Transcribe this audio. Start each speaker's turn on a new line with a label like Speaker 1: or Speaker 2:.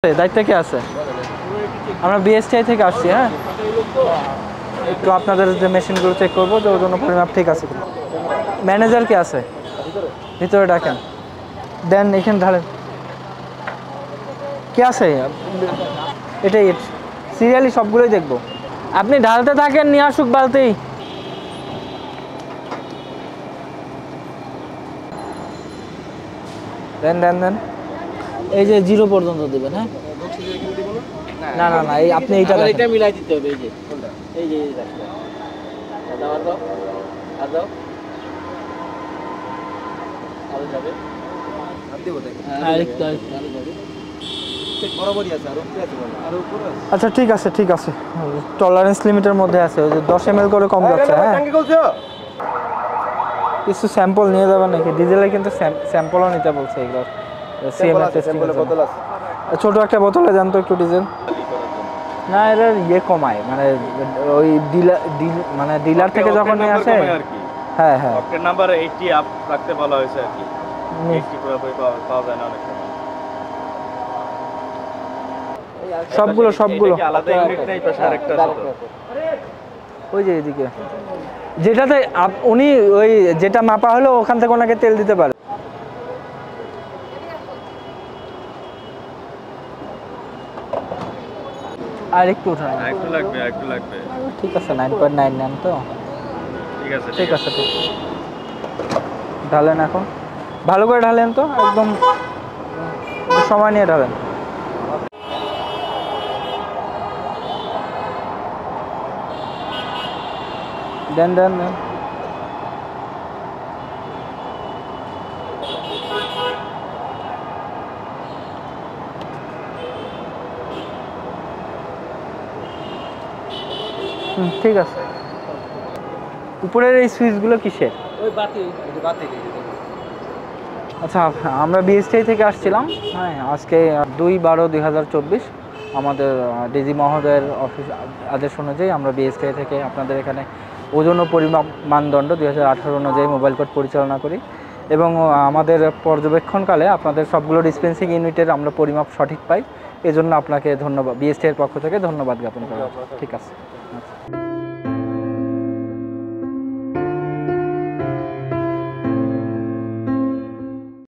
Speaker 1: দায়িত্বে কে আছে? আমরা বিএসটিআই থেকে আসছি। হ্যাঁ, একটু আপনাদের যে মেশিনগুলো চেক করবো যে ওর জন্য পরিমাপ ঠিক আছে। ম্যানেজার কে আছে? ভিতরে ডাকেন, দেন এখানে ঢালেন। কে আছে? এটাই সিরিয়ালি সবগুলোই দেখবো। আপনি ঢালতে থাকেন, নিয়ে আসুক বালতি। দেন দেন দেন, এই যে 0 পর্যন্ত দেবেন। হ্যাঁ, না না না, এই আপনি এইটা দেখেন।
Speaker 2: এটা মিলাই দিতে হবে। এই যে কোনটা, এই যে এই রাস্তা দাও দাও আর দাও আরো যাবে আর দেব দেখেন।
Speaker 1: হ্যাঁ, একটু
Speaker 2: আরো যাবে ঠিক বরাবরই আছে। আর উপরে আছে বল, আর উপরে আছে।
Speaker 1: আচ্ছা ঠিক আছে ঠিক আছে, টলারেন্স লিমিটের মধ্যে আছে। ওই যে 10 ml করে কম যাচ্ছে। হ্যাঁ, কিছু স্যাম্পল নিয়ে যাবেন নাকি? ডিজেলে কিন্তু স্যাম্পলও নিতে বলছে এগুলো। সিএমএ টেস্টিং
Speaker 2: বোতল আছে,
Speaker 1: ছোট একটা বোতলে জানতো একটু ডিজেল। না, এর ইয়ে কমায়, মানে ওই মানে ডিলার থেকে যখন নিয়ে আসে। হ্যাঁ হ্যাঁ,
Speaker 3: অক্টেন নাম্বার 80 আপ রাখতে বলা হয়েছে আর কি। 80 পুরোপুরি পাওয়া যায় না অনেক সময়।
Speaker 1: সবগুলো
Speaker 3: এটা কি আলাদা ইউনিট নেই? পাশে আরেকটা আছে তো।
Speaker 1: ওই যে এদিকে যেটাতে উনি ওই যেটা মাপা হলো ওখান থেকে ওনাকে তেল দিতে পারে। আর একটু উঠান,
Speaker 3: একটু লাগবে, একটু লাগবে।
Speaker 1: ঠিক আছে 9.9 নেন তো।
Speaker 3: ঠিক আছে
Speaker 1: ঠিক আছে ঠিক। ঢালেন এখন, ভালো করে ঢালেন তো, একদম সময় নিয়ে ঢালেন। দেন দেন দেন, ঠিক আছে। উপরের এই সুইচগুলো কিসের?
Speaker 2: ওই বাতি, ওই যে বাতি।
Speaker 1: আচ্ছা, আমরা বিএসটিআই থেকে আসছিলাম। হ্যাঁ, আজকে 2/12/2024 আমাদের ডিজি মহোদয়ের অফিস আদেশ অনুযায়ী আমরা বিএসটিআই থেকে আপনাদের এখানে ওজন ও পরিমাপ মানদণ্ড 2018 অনুযায়ী মোবাইল কোড পরিচালনা করি এবং আমাদের পর্যবেক্ষণকালে আপনাদের সবগুলো ডিসপেন্সিং ইউনিটের আমরা পরিমাপ সঠিক পাই। এজন্য আপনাকে ধন্যবাদ, বিএসটিআইয়ের পক্ষ থেকে ধন্যবাদ জ্ঞাপন করা। ঠিক আছে।